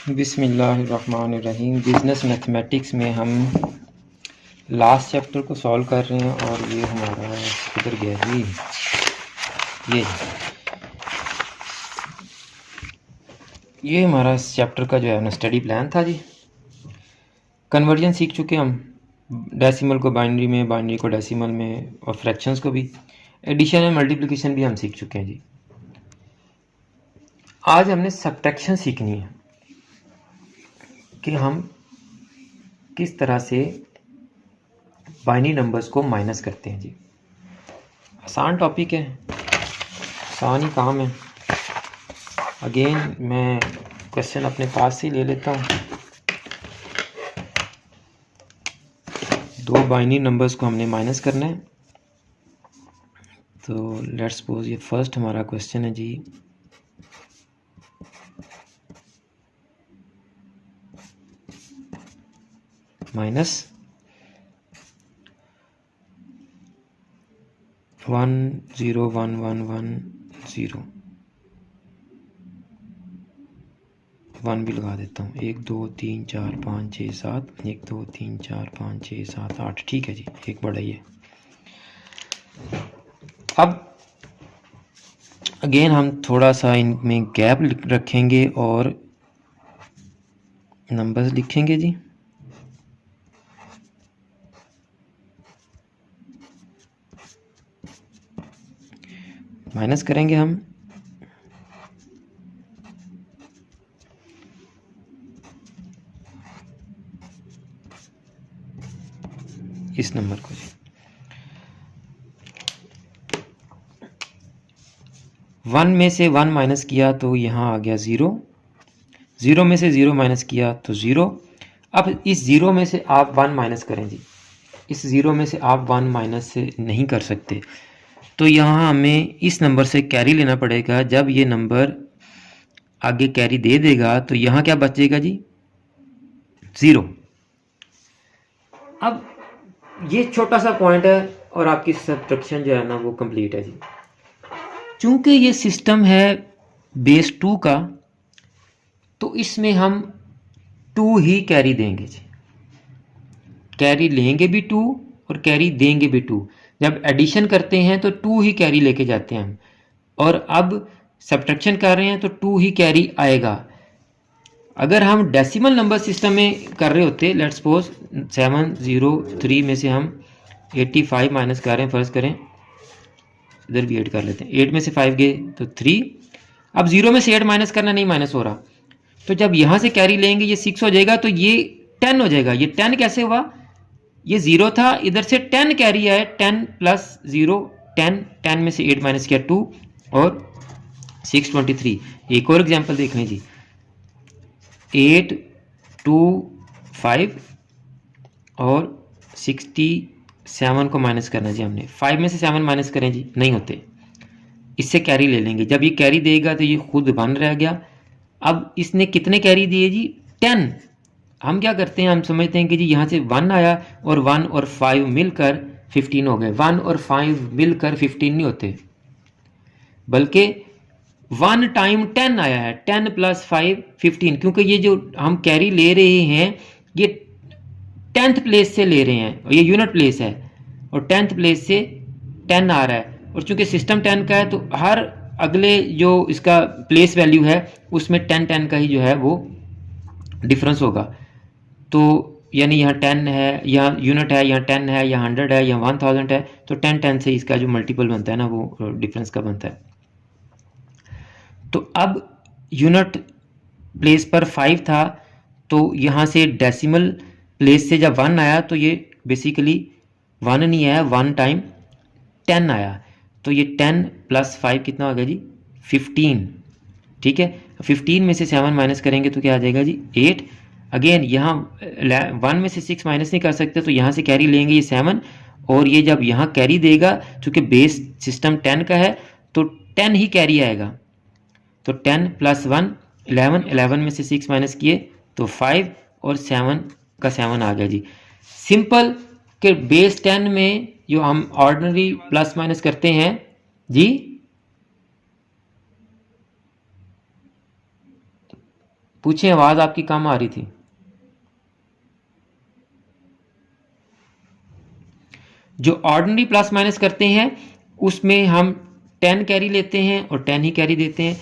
बिस्मिल्लाहिर्रहमानिर्रहीम। Business mathematics में हम लास्ट चैप्टर को सॉल्व कर रहे हैं और ये हमारा किधर गया जी, ये हमारा इस चैप्टर का जो है ना स्टडी प्लान था जी। कन्वर्जन सीख चुके हम, डेसिमल को बाइनरी में, बाइनरी को डेसिमल में और फ्रैक्शंस को भी। एडिशन एंड मल्टीप्लिकेशन भी हम सीख चुके हैं जी। आज हमने सब्ट्रैक्शन सीखनी है कि हम किस तरह से बाइनरी नंबर्स को माइनस करते हैं जी। आसान टॉपिक है, आसान ही काम है। अगेन मैं क्वेश्चन अपने पास से ले लेता हूँ। दो बाइनरी नंबर्स को हमने माइनस करना है। तो लेट्स सपोज ये फर्स्ट हमारा क्वेश्चन है जी। माइनस 1011110 1 भी लगा देता हूँ। 1 2 3 4 5 6 7 1 2 3 4 5 6 7 8। ठीक है जी, एक बड़ा ही है। अब अगेन हम थोड़ा सा इनमें गैप रखेंगे और नंबर्स लिखेंगे जी। माइनस करेंगे हम इस नंबर को जी। 1 में से 1 माइनस किया तो यहाँ आ गया 0। 0 में से 0 माइनस किया तो 0। अब इस 0 में से आप 1 माइनस करें जी। इस 0 में से आप 1 माइनस से नहीं कर सकते, तो यहाँ हमें इस नंबर से कैरी लेना पड़ेगा। जब ये नंबर आगे कैरी दे देगा तो यहाँ क्या बचेगा जी, 0। अब ये छोटा सा पॉइंट है और आपकी सब्ट्रैक्शन जो है ना वो कंप्लीट है जी। चूंकि ये सिस्टम है बेस 2 का, तो इसमें हम 2 ही कैरी देंगे जी। कैरी लेंगे भी 2 और कैरी देंगे भी 2। जब एडिशन करते हैं तो 2 ही कैरी लेके जाते हैं हम, और अब सब्ट्रैक्शन कर रहे हैं तो 2 ही कैरी आएगा। अगर हम डेसिमल नंबर सिस्टम में कर रहे होते, लेट्स सपोज 703 में से हम 85 माइनस कर रहे हैं, फर्ज करें इधर भी 8 कर लेते हैं। 8 में से 5 गए तो 3। अब 0 में से 8 माइनस करना, नहीं माइनस हो रहा, तो जब यहाँ से कैरी लेंगे ये 6 हो जाएगा, तो ये 10 हो जाएगा। ये 10 कैसे हुआ, ये 0 था, इधर से 10 कैरी आए, 10 प्लस 0 10। 10 में से 8 माइनस किया 2 और 6 23। एक और एग्जाम्पल देख लें जी। 8 2 5 और 67 को माइनस करना जी हमने। 5 में से 7 माइनस करें जी, नहीं होते, इससे कैरी ले लेंगे। जब ये कैरी देगा तो ये खुद 1 रह गया। अब इसने कितने कैरी दिए जी, 10। हम क्या करते हैं, हम समझते हैं कि जी यहाँ से 1 आया और 1 और 5 मिलकर 15 हो गए। 1 और 5 मिलकर 15 नहीं होते, बल्कि 1 टाइम 10 आया है। 10 प्लस 5 15, क्योंकि ये जो हम कैरी ले रहे हैं ये 10th प्लेस से ले रहे हैं, और ये यूनिट प्लेस है, और 10th प्लेस से 10 आ रहा है। और चूंकि सिस्टम 10 का है तो हर अगले जो इसका प्लेस वैल्यू है उसमें 10 10 का ही जो है वो डिफरेंस होगा। तो यानी यहाँ 10 है, यहाँ यूनिट है, यहाँ 10 है, यहाँ 100 है, यहाँ 1000 है, तो 10 10 से इसका जो मल्टीपल बनता है ना वो डिफरेंस का बनता है। तो अब यूनिट प्लेस पर 5 था, तो यहाँ से डेसिमल प्लेस से जब 1 आया तो ये बेसिकली 1 नहीं आया, 1 टाइम 10 आया। तो ये 10 प्लस 5 कितना हो गया जी, 15। ठीक है, 15 में से 7 माइनस करेंगे तो क्या आ जाएगा जी, 8। अगेन यहाँ 1 में से 6 माइनस नहीं कर सकते, तो यहाँ से कैरी लेंगे ये 7, और ये जब यहाँ कैरी देगा, चूंकि बेस सिस्टम 10 का है तो 10 ही कैरी आएगा। तो 10 प्लस 1 11, 11 में से 6 माइनस किए तो 5, और 7 का 7 आ गया जी। सिंपल कि बेस 10 में जो हम ऑर्डिनरी प्लस माइनस करते हैं जी, पूछें, आवाज़ आपकी कम आ रही थी। जो ऑर्डिनरी प्लस माइनस करते हैं उसमें हम 10 कैरी लेते हैं और 10 ही कैरी देते हैं।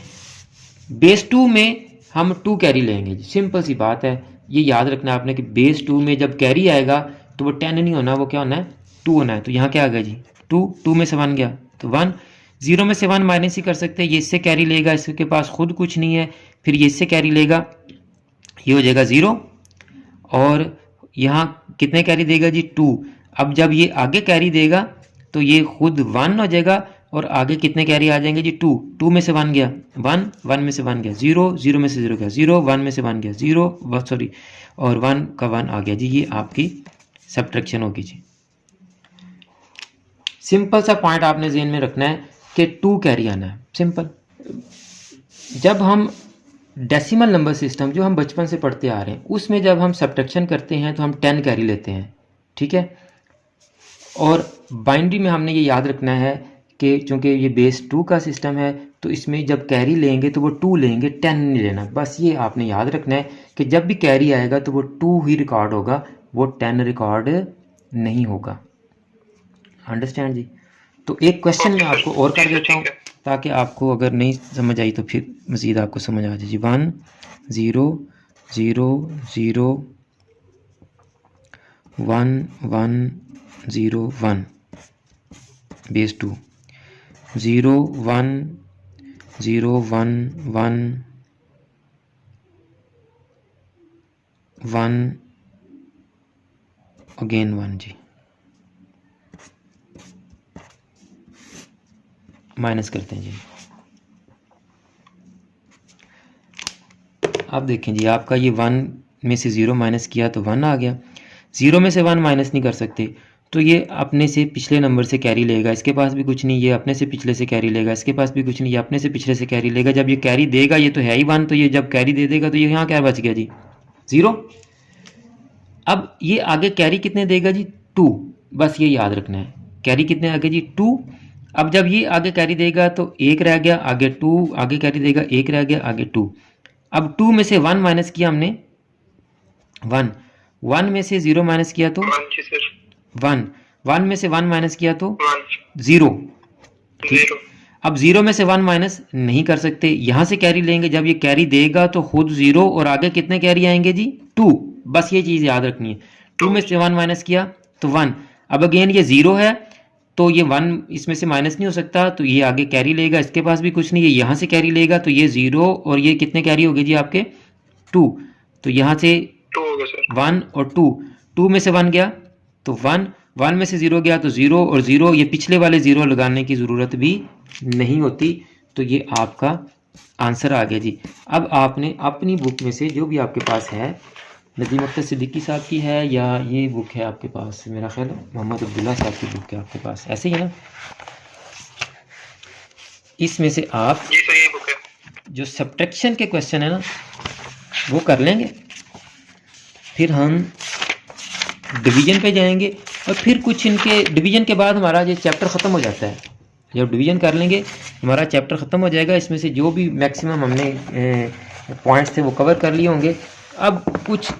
बेस 2 में हम 2 कैरी लेंगे जी, सिंपल सी बात है। ये याद रखना आपने कि बेस 2 में जब कैरी आएगा तो वो 10 नहीं होना, वो क्या होना है, 2 होना है। तो यहाँ क्या आ गया जी, 2 में से 1 गया तो 1। 0 में से 1 माइनस ही कर सकते हैं, ये इससे कैरी लेगा, इसके पास खुद कुछ नहीं है, फिर ये इससे कैरी लेगा, ये हो जाएगा 0। और यहाँ कितने कैरी देगा जी, 2। अब जब ये आगे कैरी देगा तो ये खुद 1 हो जाएगा और आगे कितने कैरी आ जाएंगे जी, 2। 2 में से 1 गया 1, 1 में से 1 गया 0, 0 में से 0 गया 0, 1 में से 1 गया 0, सॉरी, और 1 का 1 आ गया जी। ये आपकी सब्ट्रैक्शन होगी जी। सिंपल सा पॉइंट आपने ज़हन में रखना है कि 2 कैरी आना है, सिंपल। जब हम डेसिमल नंबर सिस्टम जो हम बचपन से पढ़ते आ रहे हैं उसमें जब हम सब्ट्रैक्शन करते हैं तो हम 10 कैरी लेते हैं, ठीक है। और बाइनरी में हमने ये याद रखना है कि चूंकि ये बेस 2 का सिस्टम है तो इसमें जब कैरी लेंगे तो वो 2 लेंगे, 10 नहीं लेना। बस ये आपने याद रखना है कि जब भी कैरी आएगा तो वो 2 ही रिकॉर्ड होगा, वो 10 रिकॉर्ड नहीं होगा। अंडरस्टैंड जी। तो एक क्वेश्चन मैं आपको और कर देता हूँ ताकि आपको अगर नहीं समझ आई तो फिर मज़ीद आपको समझ आ जाए जी। 1 0 0 0 1 1 0 1 बेस 2 0 1 0 1 1 1 अगेन 1 जी। माइनस करते हैं जी। अब देखें जी, आपका ये 1 में से 0 माइनस किया तो 1 आ गया। 0 में से 1 माइनस नहीं कर सकते तो ये अपने से पिछले नंबर से कैरी लेगा, इसके पास भी कुछ नहीं, ये अपने से पिछले से कैरी लेगा, इसके पास भी कुछ नहीं, ये अपने से पिछले से कैरी लेगा। जब ये कैरी देगा, ये तो है ही 1, तो ये जब कैरी दे देगा तो ये यहाँ क्या बच गया जी, 0। अब ये आगे कैरी कितने देगा जी, 2। बस ये याद रखना है, कैरी कितने आगे जी, 2। अब जब ये आगे कैरी देगा तो 1 रह गया, आगे 2, आगे कैरी देगा 1 रह गया, आगे 2। अब 2 में से 1 माइनस किया हमने 1, 1 में से 0 माइनस किया तो 1, 1 में से 1 माइनस किया तो 0, ठीक। अब 0 में से 1 माइनस नहीं कर सकते, यहाँ से कैरी लेंगे, जब ये कैरी देगा तो खुद 0 और आगे कितने कैरी आएंगे जी, 2। बस ये चीज़ याद रखनी है। 2 में से 1 माइनस किया तो 1। अब अगेन ये 0 है तो ये 1 इसमें से माइनस नहीं हो सकता, तो ये आगे कैरी लेगा, इसके पास भी कुछ नहीं है, यहाँ से कैरी लेगा तो ये 0 और ये कितने कैरी हो गए जी आपके, 2। तो यहाँ से 1 और 2, 2 में से 1 गया तो 1, 1 में से 0 गया तो 0 और 0, ये पिछले वाले 0 लगाने की ज़रूरत भी नहीं होती। तो ये आपका आंसर आ गया जी। अब आपने अपनी बुक में से जो भी आपके पास है, नदीम अख्तर सिद्दीकी साहब की है या ये बुक है आपके पास, मेरा ख्याल मोहम्मद अब्दुल्ला साहब की बुक है आपके पास, ऐसे ही है ना, इसमें से आप जी सर ये बुक है, जो सब्ट्रैक्शन के क्वेश्चन है ना वो कर लेंगे, फिर हम डिवीजन पे जाएंगे और फिर कुछ इनके डिवीजन के बाद हमारा ये चैप्टर ख़त्म हो जाता है। जब डिवीजन कर लेंगे हमारा चैप्टर ख़त्म हो जाएगा, इसमें से जो भी मैक्सिमम हमने पॉइंट्स थे वो कवर कर लिए होंगे। अब कुछ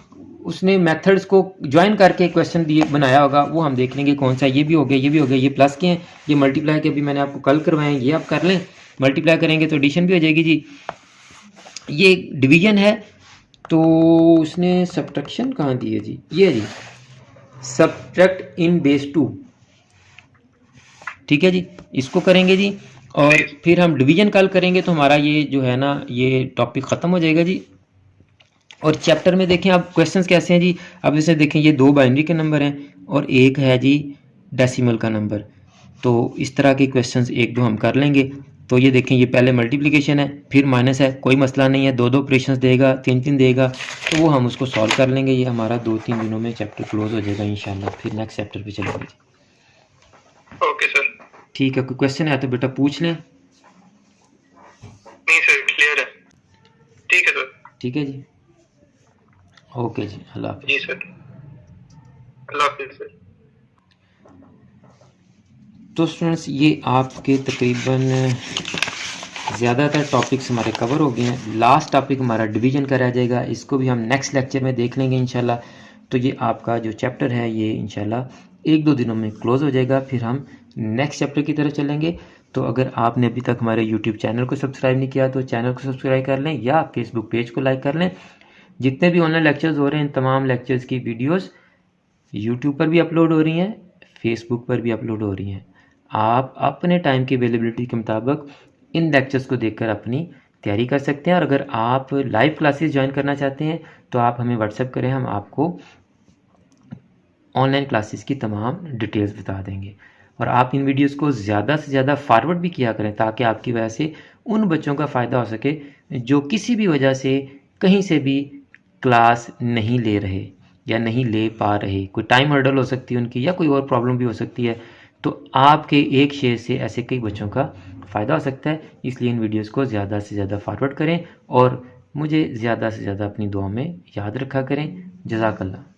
उसने मेथड्स को ज्वाइन करके क्वेश्चन दिए बनाया होगा, वो हम देख लेंगे कौन सा, ये भी हो गया, ये भी हो गया, ये प्लस के हैं, ये मल्टीप्लाई के अभी मैंने आपको कल करवाए हैं, ये आप कर लें, मल्टीप्लाई करेंगे तो एडिशन भी हो जाएगी जी। ये डिवीजन है, तो उसने सब्ट्रैक्शन कहाँ दी है जी, ये जी, सब्ट्रैक्ट इन बेस 2, ठीक है जी, इसको करेंगे जी। और फिर हम डिवीजन कल करेंगे तो हमारा ये जो है ना ये टॉपिक ख़त्म हो जाएगा जी। और चैप्टर में देखें आप क्वेश्चंस कैसे हैं जी, अब जैसे देखें ये 2 बाइनरी के नंबर हैं और एक है जी डेसिमल का नंबर, तो इस तरह के क्वेश्चंस 1-2 हम कर लेंगे। तो ये देखें ये पहले मल्टीप्लिकेशन है, फिर माइनस है, कोई मसला नहीं है, 2-2 ऑपरेशंस देगा, 3-3 देगा, तो वो हम उसको सॉल्व कर लेंगे। ये हमारा 2-3 दिनों में चैप्टर क्लोज हो जाएगा इंशाल्लाह, फिर नेक्स्ट चैप्टर पे चलेंगे। ओके सर, ठीक है, कोई क्वेश्चन है तो बेटा पूछ लें। नहीं सर क्लियर है, ठीक है सर, ठीक है जी, ओके जी, अल्लाह हाफ़िज़। जी सर, अल्लाह हाफिज़ सर। तो स्टूडेंट्स ये आपके तकरीबन ज़्यादातर टॉपिक्स हमारे कवर हो गए हैं। लास्ट टॉपिक हमारा डिवीज़न का रह जाएगा, इसको भी हम नेक्स्ट लेक्चर में देख लेंगे इंशाल्लाह। तो ये आपका जो चैप्टर है ये इंशाल्लाह 1-2 दिनों में क्लोज़ हो जाएगा, फिर हम नेक्स्ट चैप्टर की तरफ चलेंगे। तो अगर आपने अभी तक हमारे यूट्यूब चैनल को सब्सक्राइब नहीं किया तो चैनल को सब्सक्राइब कर लें, या फेसबुक पेज को लाइक कर लें। जितने भी ऑनलाइन लेक्चर्स हो रहे हैं, तमाम लेक्चर्स की वीडियोस यूट्यूब पर भी अपलोड हो रही हैं, फेसबुक पर भी अपलोड हो रही हैं। आप अपने टाइम की अवेलेबिलिटी के मुताबिक इन लेक्चर्स को देखकर अपनी तैयारी कर सकते हैं। और अगर आप लाइव क्लासेस ज्वाइन करना चाहते हैं तो आप हमें व्हाट्सएप करें, हम आपको ऑनलाइन क्लासेस की तमाम डिटेल्स बता देंगे। और आप इन वीडियोस को ज़्यादा से ज़्यादा फॉरवर्ड भी किया करें, ताकि आपकी वजह से उन बच्चों का फ़ायदा हो सके जो किसी भी वजह से कहीं से भी क्लास नहीं ले रहे या नहीं ले पा रहे। कोई टाइम हर्डल हो सकती है उनकी, या कोई और प्रॉब्लम भी हो सकती है। तो आपके एक शेयर से ऐसे कई बच्चों का फ़ायदा हो सकता है। इसलिए इन वीडियोस को ज़्यादा से ज़्यादा फॉरवर्ड करें और मुझे ज़्यादा से ज़्यादा अपनी दुआ में याद रखा करें। जज़ाकल्लाह।